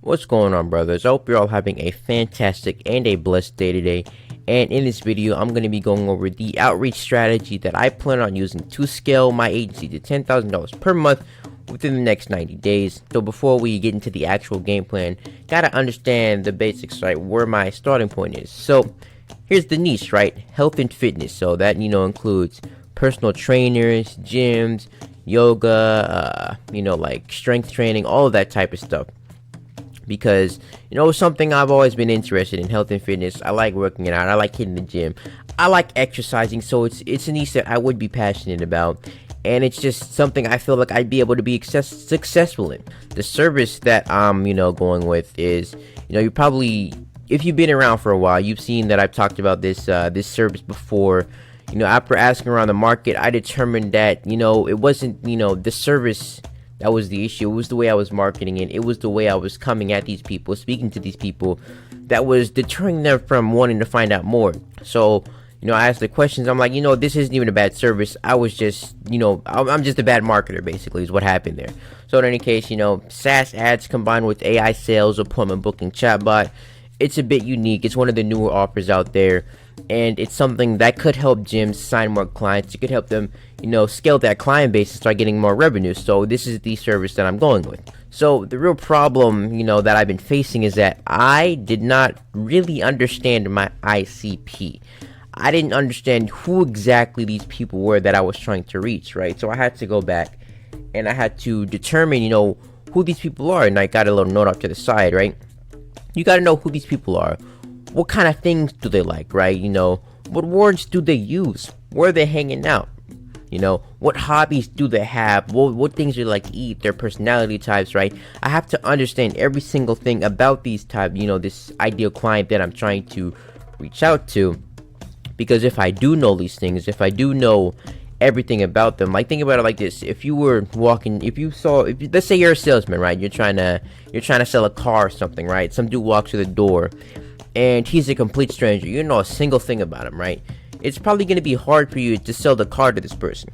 What's going on, brothers? I hope you're all having a fantastic and a blessed day today. And in this video, I'm going to be going over the outreach strategy that I plan on using to scale my agency to $10,000 per month within the next 90 days. So before we get into the actual game plan, gotta understand the basics, right? Where my starting point is. So here's the niche, right? Health and fitness. So that, includes personal trainers, gyms, yoga, like strength training, all of that type of stuff. Because something I've always been interested in, health and fitness. I like working out. I like hitting the gym. I like exercising. So it's a niche that I would be passionate about, and it's just something I feel like I'd be able to be successful in. The service that I'm going with is you probably, if you've been around for a while, you've seen that I've talked about this service before. After asking around the market, I determined that it wasn't the service that was the issue. It was the way I was marketing it. It was the way I was coming at these people, speaking to these people, that was deterring them from wanting to find out more. So, I asked the questions. I'm like, this isn't even a bad service. I was just, I'm just a bad marketer, basically, is what happened there. So in any case, SaaS ads combined with AI sales, appointment booking, chatbot, it's a bit unique. It's one of the newer offers out there, and it's something that could help gyms sign more clients. It could help them, scale that client base and start getting more revenue. So this is the service that I'm going with. So the real problem, that I've been facing is that I did not really understand my ICP. I didn't understand who exactly these people were that I was trying to reach, right? So I had to go back and I had to determine, who these people are. And I got a little note off to the side, right? You got to know who these people are. What kind of things do they like, right? What words do they use? Where are they hanging out? What hobbies do they have? What things do they like to eat? Their personality types, right? I have to understand every single thing about these types, this ideal client that I'm trying to reach out to. Because if I do know these things, if I do know everything about them, like, think about it like this: if you were walking, let's say you're a salesman, right? You're trying to sell a car or something, right? Some dude walks through the door and he's a complete stranger. You know a single thing about him, right? It's probably going to be hard for you to sell the car to this person.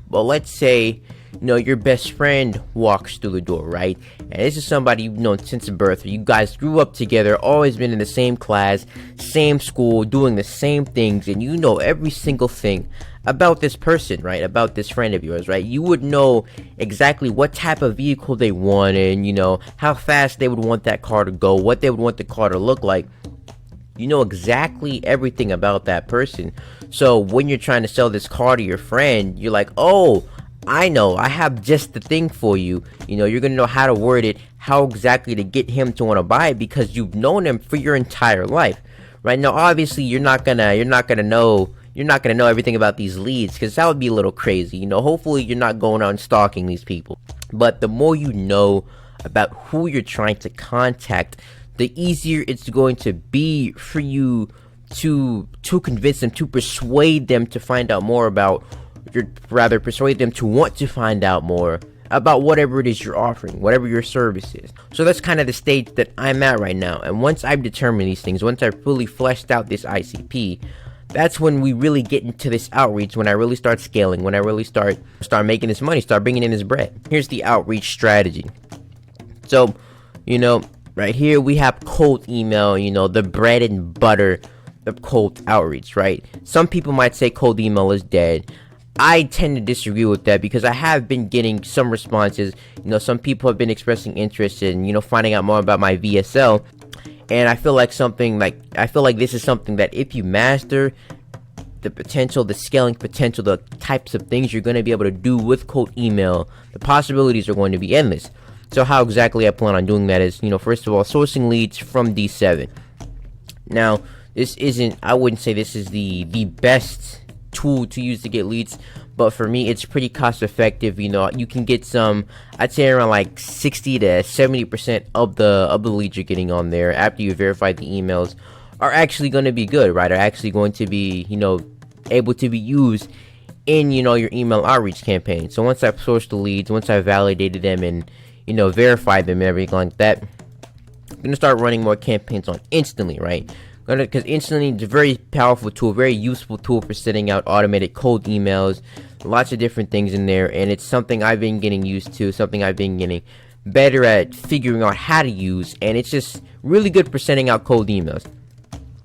Well, let's say your best friend walks through the door, right? And this is somebody you've known since birth. You guys grew up together, always been in the same class, same school, doing the same things, and you know every single thing about this person, right? About this friend of yours, right? You would know exactly what type of vehicle they want, and how fast they would want that car to go, what they would want the car to look like. You know exactly everything about that person. So when you're trying to sell this car to your friend, you're like, oh, I know, I have just the thing for you. You're gonna know how to word it, how exactly to get him to want to buy it, because you've known him for your entire life, right? Now, obviously, you're not gonna know everything about these leads, because that would be a little crazy. Hopefully, you're not going out and stalking these people. But the more you know about who you're trying to contact, the easier it's going to be for you to convince them, to persuade them to find out more about. Persuade them to want to find out more about whatever it is you're offering, whatever your service is. So that's kind of the stage that I'm at right now. And once I've determined these things, once I've fully fleshed out this ICP, that's when we really get into this outreach, when I really start scaling, when I really start making this money, start bringing in this bread. Here's the outreach strategy. So, right here we have cold email, the bread and butter of cold outreach, right? Some people might say cold email is dead. I tend to disagree with that, because I have been getting some responses. Some people have been expressing interest in, finding out more about my VSL. And I feel like this is something that if you master the potential, the scaling potential, the types of things you're going to be able to do with cold email, the possibilities are going to be endless. So how exactly I plan on doing that is, first of all, sourcing leads from D7. Now, I wouldn't say this is the best tool to use to get leads, but for me it's pretty cost effective. You can get some, I'd say around like 60 to 70% of the leads you're getting on there after you verify the emails are actually going to be good, right? Are actually going to be able to be used in your email outreach campaign. So once I've sourced the leads, once I've validated them and verified them and everything like that, I'm gonna start running more campaigns on instantly, right? Because instantly is a very powerful tool, very useful tool for sending out automated cold emails, lots of different things in there, and it's something I've been getting used to, something I've been getting better at figuring out how to use, and it's just really good for sending out cold emails.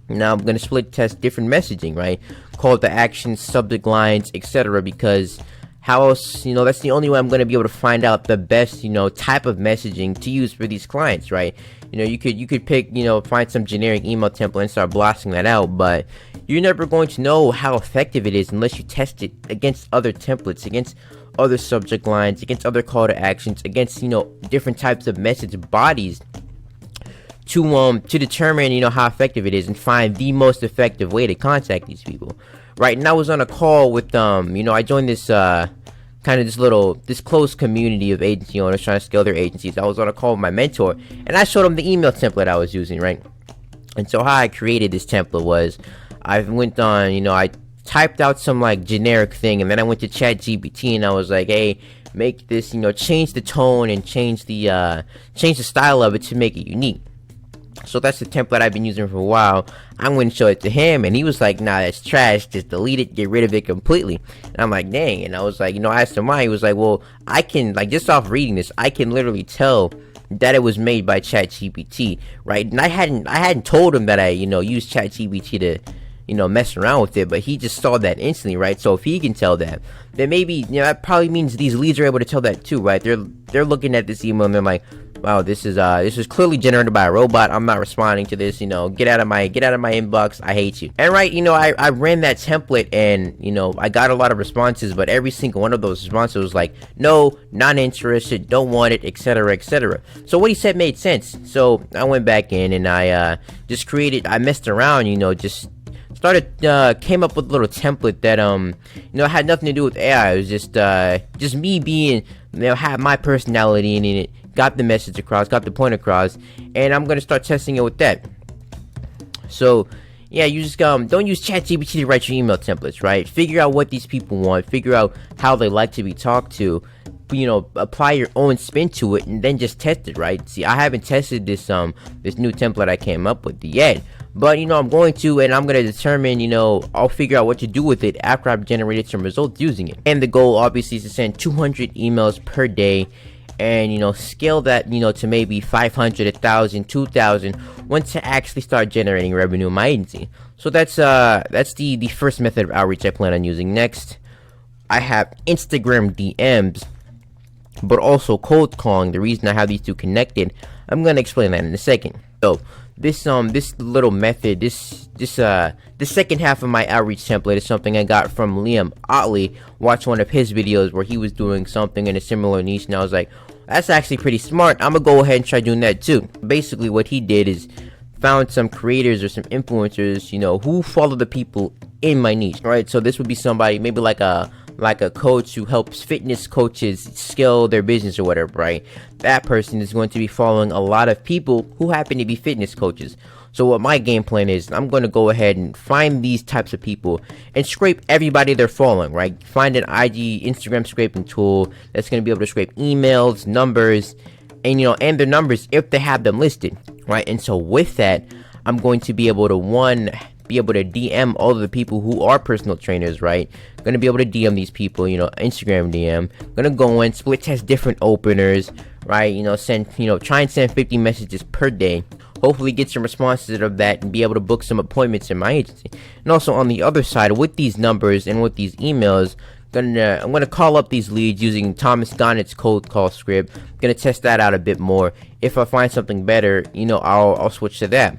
Now I'm gonna split test different messaging, right? Call to action, subject lines, etc. Because how else, that's the only way I'm gonna be able to find out the best, type of messaging to use for these clients, right? You could pick, find some generic email template and start blasting that out, but you're never going to know how effective it is unless you test it against other templates, against other subject lines, against other call to actions, against different types of message bodies to determine how effective it is and find the most effective way to contact these people, right? And I was on a call with I joined this kind of this close community of agency owners trying to scale their agencies. I was on a call with my mentor, and I showed him the email template I was using, right? And so how I created this template was, I went on, I typed out some like generic thing, and then I went to ChatGPT and I was like, hey, make this, change the tone and change the style of it to make it unique. So that's the template I've been using for a while. I'm going to show it to him, and he was like, nah, that's trash, just delete it, get rid of it completely. And I'm like, dang. And I was like, I asked him why. He was like, well, I can, like, just off reading this, I can literally tell that it was made by ChatGPT, right? And I hadn't told him that I used ChatGPT to mess around with it, but he just saw that instantly, right? So if he can tell that, then maybe that probably means these leads are able to tell that too, right? They're looking at this email and they're like, wow, this is clearly generated by a robot. I'm not responding to this. Get out of my inbox. I hate you. And right, I ran that template, and I got a lot of responses, but every single one of those responses was like, no, not interested, don't want it, etc., etc. So what he said made sense. So I went back in and I I messed around, just came up with a little template that had nothing to do with AI. It was just me being, had my personality in it, got the message across, got the point across, and I'm gonna start testing it with that. So yeah, you just don't use ChatGPT to write your email templates, right? Figure out what these people want, figure out how they like to be talked to, apply your own spin to it, and then just test it, right? See, I haven't tested this new template I came up with yet, but I'm going to, and I'm going to determine, I'll figure out what to do with it after I've generated some results using it. And the goal obviously is to send 200 emails per day, and scale that to maybe 500, 1,000, 2,000 once I actually start generating revenue in my agency. So that's the first method of outreach I plan on using. Next, I have Instagram DMs, but also cold calling. The reason I have these two connected, I'm gonna explain that in a second. So this little method, this second half of my outreach template is something I got from Liam Otley. Watched one of his videos where he was doing something in a similar niche, and I was like, that's actually pretty smart. I'm gonna go ahead and try doing that too. Basically what he did is found some creators or some influencers, who follow the people in my niche, right? So this would be somebody maybe like a coach who helps fitness coaches scale their business or whatever, right? That person is going to be following a lot of people who happen to be fitness coaches. So what my game plan is, I'm going to go ahead and find these types of people and scrape everybody they're following, right? Find an IG, Instagram scraping tool that's going to be able to scrape emails, numbers, and and their numbers if they have them listed, right? And so with that, I'm going to be able to DM all of the people who are personal trainers, right? Gonna be able to DM these people, Instagram DM. Gonna go in, split test different openers, right? Try and send 50 messages per day. Hopefully get some responses out of that and be able to book some appointments in my agency. And also on the other side, with these numbers and with these emails, I'm gonna call up these leads using Thomas Gonnett's cold call script. I'm gonna test that out a bit more. If I find something better, I'll switch to that.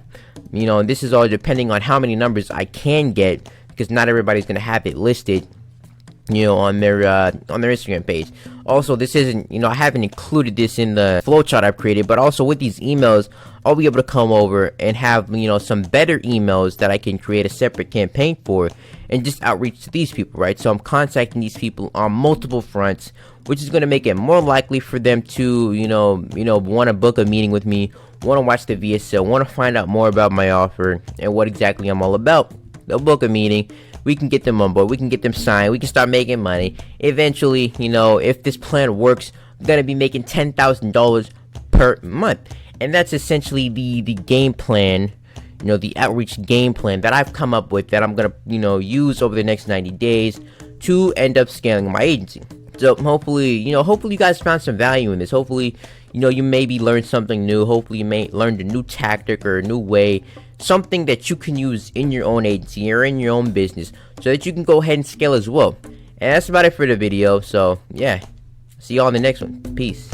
And this is all depending on how many numbers I can get, because not everybody's gonna have it listed, on their Instagram page. Also, this isn't, I haven't included this in the flowchart I've created, but also with these emails, I'll be able to come over and have, some better emails that I can create a separate campaign for and just outreach to these people, right? So I'm contacting these people on multiple fronts, which is going to make it more likely for them to, want to book a meeting with me, want to watch the VSL, want to find out more about my offer and what exactly I'm all about. They'll book a meeting. We can get them on board. We can get them signed. We can start making money. Eventually, if this plan works, I'm going to be making $10,000 per month. And that's essentially the game plan, the outreach game plan that I've come up with that I'm going to, use over the next 90 days to end up scaling my agency. So hopefully you guys found some value in this. Hopefully, you know, you maybe learned something new. Hopefully you may learn a new tactic or a new way, something that you can use in your own agency or in your own business so that you can go ahead and scale as well. And that's about it for the video. So yeah, see y'all in the next one. Peace.